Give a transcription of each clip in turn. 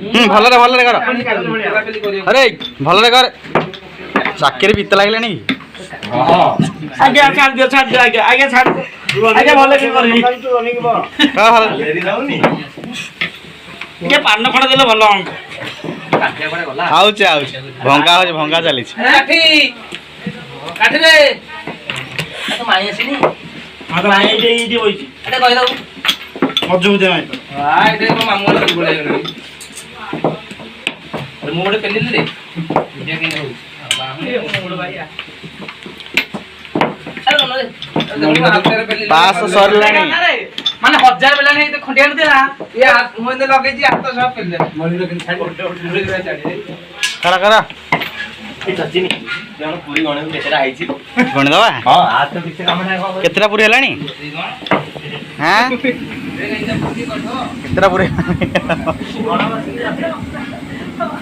भलरे भलरे कर अरे भलरे कर चाकरी बीत लागलानी आगे छाड़ दियो आगे छाड़ आगे भले के करनी का हल के पान खड़ा देले भलो आउचे आउचे भंगा चली काठी काठी रे तो माई आसीनी हां तो माई जे होई एटा कहि दऊ मजू दे माई हां एटा को मामू वाला बोले अरे मो बडे पेलिल रे जे के हो बामे मोड़ भाईया अरे न पास सरलानी माने 1000 बेला नहीं तो खंडिया न देला ये हाथ मोने लगे जी हाथ सब पेल मनी लो छाड़ी मुड़े रे छाड़ी करा करा ए सचिनी जण पूरी गणे केतरा आइची गण दवा हां आज तो किछ काम नाही केतरा पूरी हलानी हां केतरा पूरी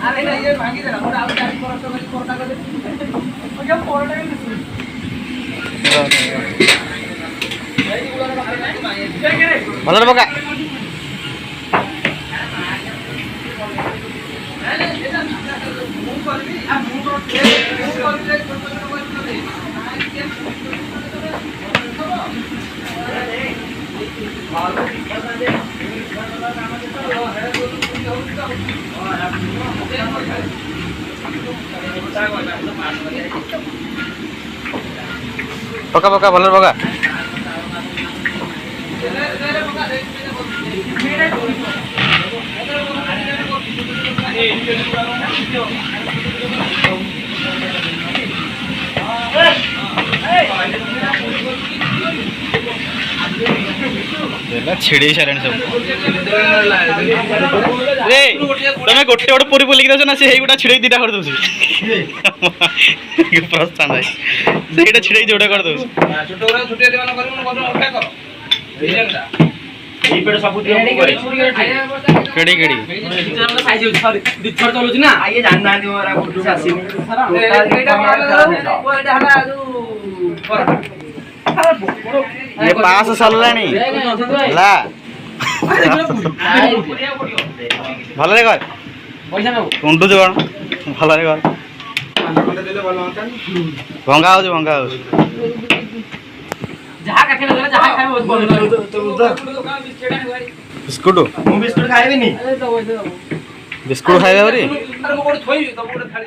अरे नहीं ये भांगी देना मोर आउ 4 परस वाली कोटा कर ओ जो कोटा में भलरे बका पका पका भलरे बका छिड़ी सारे सब रे तमे गोटे गोटे पूरी बोलिक दस ना से गुटा छिड़ी दीटा कर दउसी प्रस्थान है सेटा छिड़ी जोड़ा कर दउसी छोटोरा छुटिया देवान करू न करू उठा कर एजेंडा ई पेड़ सब दियो करे केड़ी केड़ी साइज सॉरी दिथर चलुछ ना आइए जान ना दियो रा फोटो आसी एटा हला ये पास सरलानी ला भलरे कर पैसा न कुंडू जण भलरे कर भंगा हो जहा काटे लगे जहा खाए बहुत बोल बिस्कुट मु बिस्कुट खाइबे नी बिस्कुट खाइबे रे अरे को थोई तो थाली